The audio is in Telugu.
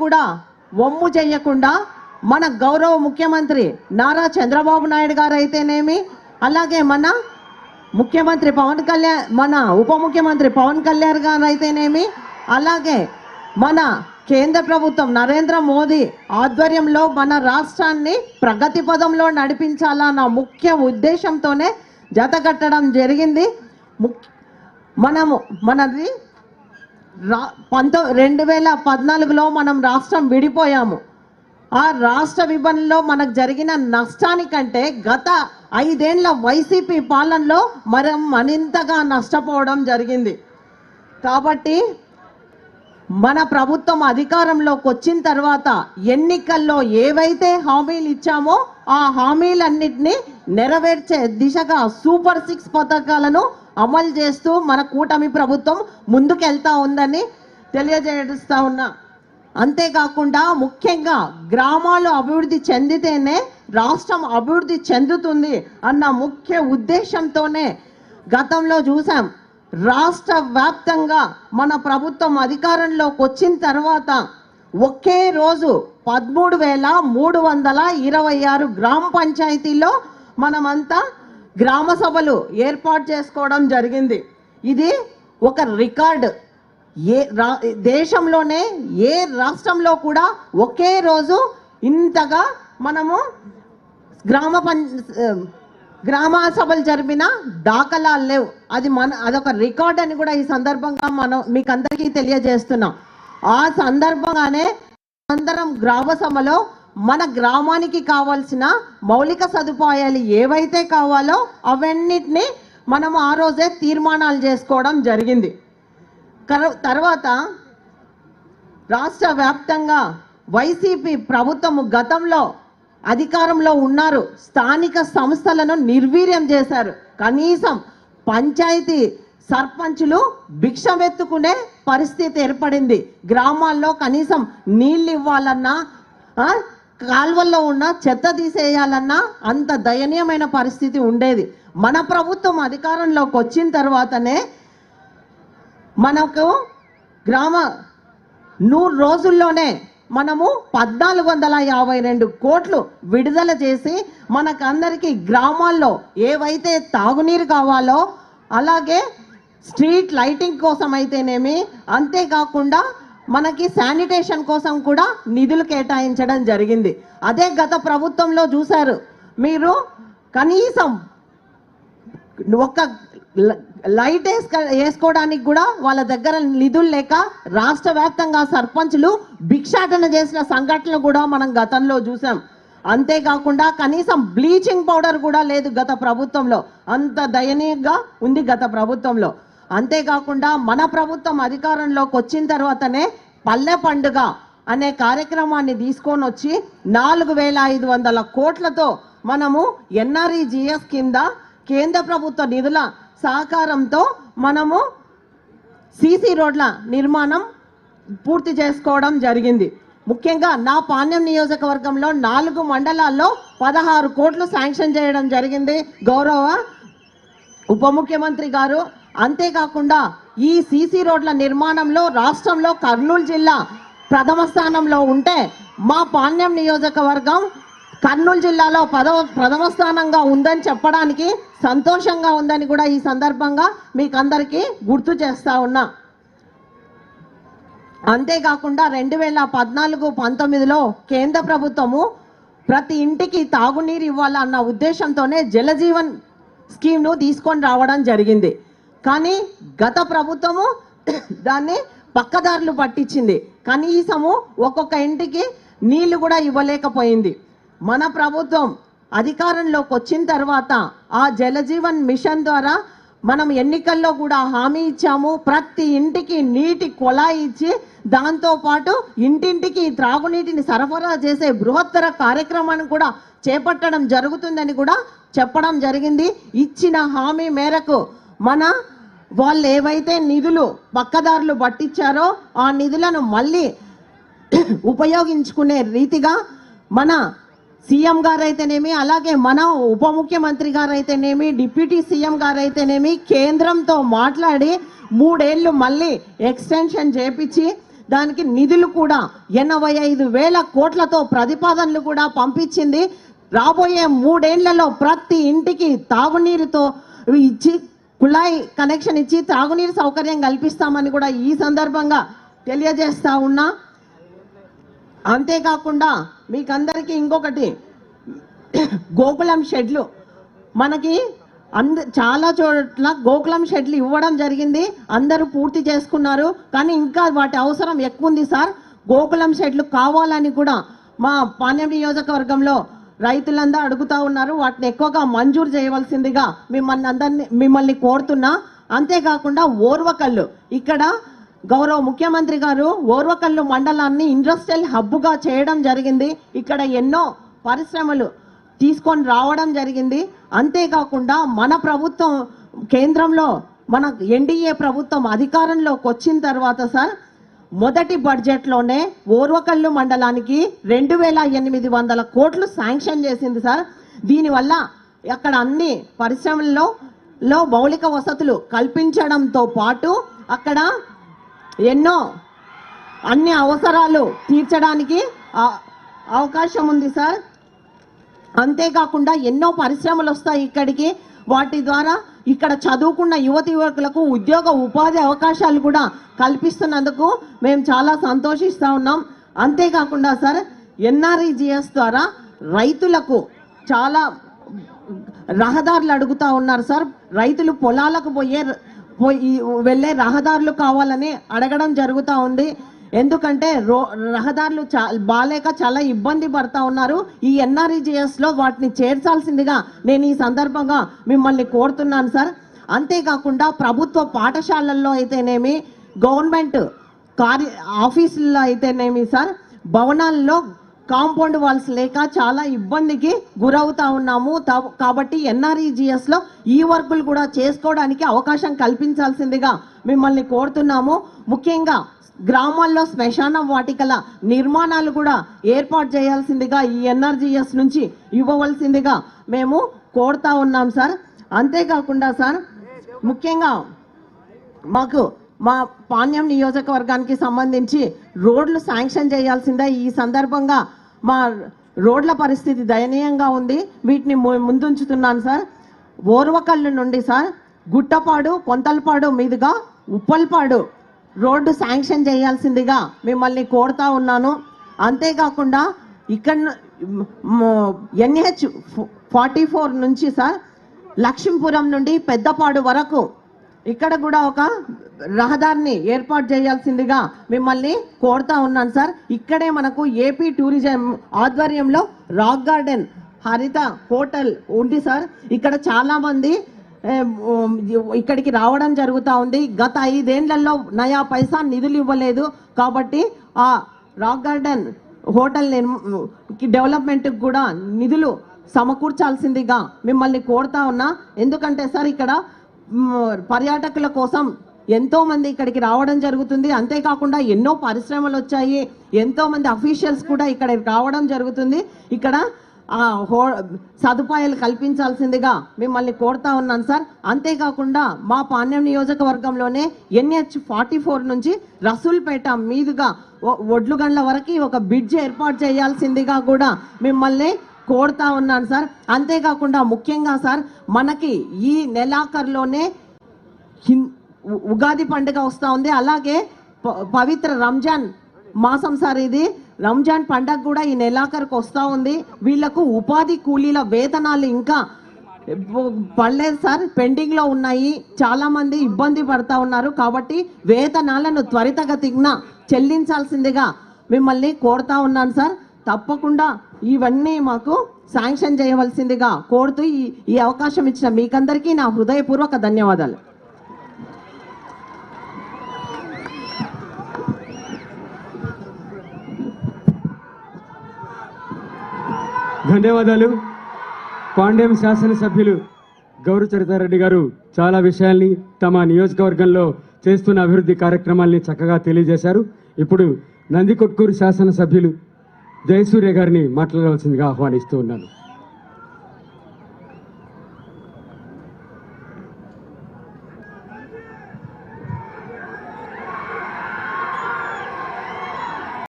కూడా వమ్ము చేయకుండా మన గౌరవ ముఖ్యమంత్రి నారా చంద్రబాబు నాయుడు గారు అయితేనేమి, అలాగే మన ముఖ్యమంత్రి పవన్ కళ్యాణ్, మన ఉప ముఖ్యమంత్రి పవన్ కళ్యాణ్ గారు అయితేనేమి, అలాగే మన కేంద్ర ప్రభుత్వం నరేంద్ర మోదీ ఆధ్వర్యంలో మన రాష్ట్రాన్ని ప్రగతి పదంలో నడిపించాలన్న ముఖ్య ఉద్దేశంతోనే జతకట్టడం జరిగింది. మనది 2014లో మనం రాష్ట్రం విడిపోయాము. ఆ రాష్ట్ర విభజనలో మనకు జరిగిన నష్టానికంటే గత 5 ఏళ్ల వైసీపీ పాలనలో మనం మరింతగా నష్టపోవడం జరిగింది. కాబట్టి మన ప్రభుత్వం అధికారంలోకి వచ్చిన తర్వాత ఎన్నికల్లో ఏవైతే హామీలు ఇచ్చామో ఆ హామీలన్నింటినీ నెరవేర్చే దిశగా సూపర్ 6 పథకాలను అమలు చేస్తూ మన కూటమి ప్రభుత్వం ముందుకెళ్తా ఉందని తెలియజేస్తా ఉన్నా. అంతేకాకుండా ముఖ్యంగా గ్రామాలు అభివృద్ధి చెందితేనే రాష్ట్రం అభివృద్ధి చెందుతుంది అన్న ముఖ్య ఉద్దేశంతోనే గతంలో చూసాం. రాష్ట్ర వ్యాప్తంగా మన ప్రభుత్వం అధికారంలోకి వచ్చిన తర్వాత ఒకే రోజు 13,326 గ్రామ పంచాయతీల్లో మనమంతా గ్రామ సభలు ఏర్పాటు చేసుకోవడం జరిగింది. ఇది ఒక రికార్డ్. దేశంలోనే ఏ రాష్ట్రంలో కూడా ఒకే రోజు ఇంతగా మనము గ్రామ సభలు జరిపిన దాఖలాలు లేవు. అదొక రికార్డ్ అని కూడా ఈ సందర్భంగా మీకు అందరికీ తెలియజేస్తున్నాం. ఆ సందర్భంగానే అందరం గ్రామ సభలో మన గ్రామానికి కావాల్సిన మౌలిక సదుపాయాలు ఏవైతే కావాలో అవన్నిటిని మనం ఆ రోజే తీర్మానాలు చేసుకోవడం జరిగింది. తర్వాత రాష్ట్ర వ్యాప్తంగా వైసీపీ ప్రభుత్వం గతంలో అధికారంలో ఉన్నారు, స్థానిక సంస్థలను నిర్వీర్యం చేశారు. కనీసం పంచాయతీ సర్పంచులు భిక్షమెత్తుకునే పరిస్థితి ఏర్పడింది. గ్రామాల్లో కనీసం నీళ్ళు ఇవ్వాలన్నా, కాల్వల్లో ఉన్న చెత్త తీసేయాలన్నా అంత దయనీయమైన పరిస్థితి ఉండేది. మన ప్రభుత్వం అధికారంలోకి వచ్చిన తర్వాతనే మనకు 100 రోజుల్లోనే మనము 1452 కోట్లు విడుదల చేసి మనకందరికీ గ్రామాల్లో ఏవైతే తాగునీరు కావాలో, అలాగే స్ట్రీట్ లైటింగ్ కోసం అయితేనేమి, అంతేకాకుండా మనకి శానిటేషన్ కోసం కూడా నిధులు కేటాయించడం జరిగింది. అదే గత ప్రభుత్వంలో చూశారు మీరు, కనీసం ఒక్క లైట్ వేసుకోవడానికి కూడా వాళ్ళ దగ్గర నిధులు లేక రాష్ట్ర వ్యాప్తంగా సర్పంచులు భిక్షాటన చేసిన సంఘటనలు కూడా మనం గతంలో చూసాం. అంతేకాకుండా కనీసం బ్లీచింగ్ పౌడర్ కూడా లేదు గత ప్రభుత్వంలో. అంత దయనీయంగా ఉంది గత ప్రభుత్వంలో. అంతేకాకుండా మన ప్రభుత్వం అధికారంలోకి వచ్చిన తర్వాతనే పల్లె పండుగ అనే కార్యక్రమాన్ని తీసుకొని వచ్చి 4,500 కోట్లతో మనము NREGS కింద కేంద్ర ప్రభుత్వ నిధుల సహకారంతో మనము CC రోడ్ల నిర్మాణం పూర్తి చేసుకోవడం జరిగింది. ముఖ్యంగా నా పాణ్యం నియోజకవర్గంలో 4 మండలాల్లో 16 కోట్లు శాంక్షన్ చేయడం జరిగింది గౌరవ ఉప ముఖ్యమంత్రి గారు. అంతేకాకుండా ఈ CC రోడ్ల నిర్మాణంలో రాష్ట్రంలో కర్నూలు జిల్లా ప్రథమ స్థానంలో ఉంటే మా పాణ్యం నియోజకవర్గం కర్నూలు జిల్లాలో ప్రథమ స్థానంగా ఉందని చెప్పడానికి సంతోషంగా ఉందని కూడా ఈ సందర్భంగా మీకు అందరికీ గుర్తు చేస్తా ఉన్నా. అంతేకాకుండా 2014-19లో కేంద్ర ప్రభుత్వము ప్రతి ఇంటికి తాగునీరు ఇవ్వాలన్న ఉద్దేశంతోనే జలజీవన్ స్కీమ్ను తీసుకొని రావడం జరిగింది. కానీ గత ప్రభుత్వము దాన్ని పక్కదారులు పట్టించింది. కనీసము ఒక్కొక్క ఇంటికి నీళ్లు కూడా ఇవ్వలేకపోయింది. మన ప్రభుత్వం అధికారంలోకి వచ్చిన తర్వాత ఆ జలజీవన్ మిషన్ ద్వారా మనం ఎన్నికల్లో కూడా హామీ ఇచ్చాము. ప్రతి ఇంటికి నీటి కొలాయి ఇచ్చి దాంతోపాటు ఇంటింటికి త్రాగునీటిని సరఫరా చేసే బృహత్తర కార్యక్రమాన్ని కూడా చేపట్టడం జరుగుతుందని కూడా చెప్పడం జరిగింది. ఇచ్చిన హామీ మేరకు మన వాళ్ళు ఏవైతే నిధులు పక్కదారులు పట్టించారో ఆ నిధులను మళ్ళీ ఉపయోగించుకునే రీతిగా మన సీఎం గారు అయితేనేమి, అలాగే మన ఉప ముఖ్యమంత్రి గారు అయితేనేమి, డిప్యూటీ సీఎం గారు అయితేనేమి కేంద్రంతో మాట్లాడి 3 ఏళ్ళు మళ్ళీ ఎక్స్టెన్షన్ చేపించి దానికి నిధులు కూడా 85,000 కోట్లతో ప్రతిపాదనలు కూడా పంపించింది. రాబోయే 3 ఏళ్లలో ప్రతి ఇంటికి తాగునీరుతో ఇచ్చి కుళాయి కనెక్షన్ ఇచ్చి తాగునీరు సౌకర్యం కల్పిస్తామని కూడా ఈ సందర్భంగా తెలియజేస్తా ఉన్నా. అంతేకాకుండా మీకందరికీ ఇంకొకటి, గోకులం షెడ్లు మనకి చాలా చోట్ల గోకులం షెడ్లు ఇవ్వడం జరిగింది, అందరూ పూర్తి చేసుకున్నారు. కానీ ఇంకా వాటి అవసరం ఎక్కువ ఉంది సార్. గోకులం షెడ్లు కావాలని కూడా మా పాణ్యం నియోజకవర్గంలో రైతులందరూ అడుగుతా ఉన్నారు. వాటిని ఎక్కువగా మంజూరు చేయవలసిందిగా మిమ్మల్ని కోరుతున్నా. అంతేకాకుండా ఓర్వకల్లు, ఇక్కడ గౌరవ ముఖ్యమంత్రి గారు ఓర్వకల్లు మండలాన్ని ఇండస్ట్రియల్ హబ్గా చేయడం జరిగింది. ఇక్కడ ఎన్నో పరిశ్రమలు తీసుకొని రావడం జరిగింది. అంతేకాకుండా మన ప్రభుత్వం కేంద్రంలో మన ఎన్డీఏ ప్రభుత్వం అధికారంలోకి వచ్చిన తర్వాత సార్ మొదటి బడ్జెట్లోనే ఓర్వకల్లు మండలానికి 2,800 కోట్లు శాంక్షన్ చేసింది సార్. దీనివల్ల అక్కడ అన్ని పరిశ్రమల్లో మౌలిక వసతులు కల్పించడంతో పాటు అక్కడ ఎన్నో అన్ని అవసరాలు తీర్చడానికి అవకాశం ఉంది సార్. అంతేకాకుండా ఎన్నో పరిశ్రమలు వస్తాయి ఇక్కడికి. వాటి ద్వారా ఇక్కడ చదువుకున్న యువకులకు ఉద్యోగ ఉపాధి అవకాశాలు కూడా కల్పిస్తున్నందుకు మేము చాలా సంతోషిస్తూ ఉన్నాం. అంతేకాకుండా సార్ ఎన్ఆర్ఈజిఎస్ ద్వారా రైతులకు చాలా రహదారులు అడుగుతూ ఉన్నారు సార్. రైతులు పొలాలకు వెళ్ళే రహదారులు కావాలని అడగడం జరుగుతూ ఉంది. ఎందుకంటే రహదారులు బాలేక చాలా ఇబ్బంది పడతా ఉన్నారు. ఈ ఎన్ఆర్ఈజిఎస్లో వాటిని చేర్చాల్సిందిగా నేను ఈ సందర్భంగా మిమ్మల్ని కోరుతున్నాను సార్. అంతేకాకుండా ప్రభుత్వ పాఠశాలల్లో అయితేనేమి, గవర్నమెంట్ ఆఫీసుల్లో అయితేనేమి సార్, భవనాల్లో కాంపౌండ్ వాల్స్ లేక చాలా ఇబ్బందికి గురవుతా ఉన్నాము. కాబట్టి ఎన్ఆర్ఈజిఎస్లో ఈ వర్కులు కూడా చేసుకోవడానికి అవకాశం కల్పించాల్సిందిగా మిమ్మల్ని కోరుతున్నాము. ముఖ్యంగా గ్రామాల్లో శ్మశాన వాటికల నిర్మాణాలు కూడా ఏర్పాటు చేయాల్సిందిగా ఈ ఎన్ఆర్జిఎస్ నుంచి ఇవ్వవలసిందిగా మేము కోరుతా ఉన్నాం సార్. అంతేకాకుండా సార్ ముఖ్యంగా మా పాణ్యం నియోజకవర్గానికి సంబంధించి రోడ్లు శాంక్షన్ చేయాల్సిందే. ఈ సందర్భంగా మా రోడ్ల పరిస్థితి దయనీయంగా ఉంది, వీటిని ముందుంచుతున్నాను సార్. ఓర్వకల్లు నుండి సార్ గుట్టపాడు, కొంతలపాడు మీదుగా ఉప్పల్పాడు రోడ్డు శాంక్షన్ చేయాల్సిందిగా మిమ్మల్ని కోరుతా ఉన్నాను. అంతేకాకుండా ఇక్కడ NH44 నుంచి సార్ లక్ష్మీపురం నుండి పెద్దపాడు వరకు ఇక్కడ కూడా ఒక రహదారిని ఏర్పాటు చేయాల్సిందిగా మిమ్మల్ని కోరుతా ఉన్నాను సార్. ఇక్కడే మనకు ఏపీ టూరిజం ఆధ్వర్యంలో రాక్ గార్డెన్ హరిత హోటల్ ఉంది సార్. ఇక్కడ చాలా మంది ఇక్కడికి రావడం జరుగుతూ ఉంది. గత 5 ఏళ్లలో నయా పైసా నిధులు ఇవ్వలేదు. కాబట్టి ఆ రాక్ గార్డెన్ హోటల్ డెవలప్మెంట్కి కూడా నిధులు సమకూర్చాల్సిందిగా మిమ్మల్ని కోరుతా ఉన్నా. ఎందుకంటే సార్ ఇక్కడ పర్యాటకుల కోసం ఎంతో మంది ఇక్కడికి రావడం జరుగుతుంది. అంతేకాకుండా ఎన్నో పరిశ్రమలు వచ్చాయి, ఎంతో మంది అఫీషియల్స్ కూడా ఇక్కడికి రావడం జరుగుతుంది. ఇక్కడ సదుపాయాలు కల్పించాల్సిందిగా మిమ్మల్ని కోరుతా ఉన్నాను సార్. అంతేకాకుండా మా పాణ్యం నియోజకవర్గంలోనే NH44 నుంచి రసూల్పేట మీదుగా ఒడ్లుగండ్ల వరకు ఒక బ్రిడ్జ్ ఏర్పాటు చేయాల్సిందిగా కూడా మిమ్మల్ని కోరుతా ఉన్నాను సార్. అంతేకాకుండా ముఖ్యంగా సార్ మనకి ఈ నెలాఖరులోనే ఉగాది పండుగ వస్తూ ఉంది. అలాగే పవిత్ర రంజాన్ మాసం సార్, ఇది రంజాన్ పండగ కూడా ఈ నెలాఖరుకు వస్తూ ఉంది. వీళ్లకు ఉపాధి కూలీల వేతనాలు ఇంకా పడలేదు సార్, పెండింగ్లో ఉన్నాయి. చాలామంది ఇబ్బంది పడతా ఉన్నారు. కాబట్టి వేతనాలను త్వరితగతిన చెల్లించాల్సిందిగా మిమ్మల్ని కోరుతా ఉన్నాను సార్. తప్పకుండా ఇవన్నీ మాకు శాంక్షన్ చేయవలసిందిగా కోరుతూ ఈ అవకాశం ఇచ్చిన మీకందరికీ నా హృదయపూర్వక ధన్యవాదాలు. ధన్యవాదాలు. పాండ్యం శాసనసభ్యులు గౌరు చరితారెడ్డి గారు చాలా విషయాల్ని తమ నియోజకవర్గంలో చేస్తున్న అభివృద్ధి కార్యక్రమాల్ని చక్కగా తెలియజేశారు. ఇప్పుడు నందికొట్కూరు శాసనసభ్యులు జయసూర్య గారిని మాట్లాడవలసిందిగా ఆహ్వానిస్తూ ఉన్నాను.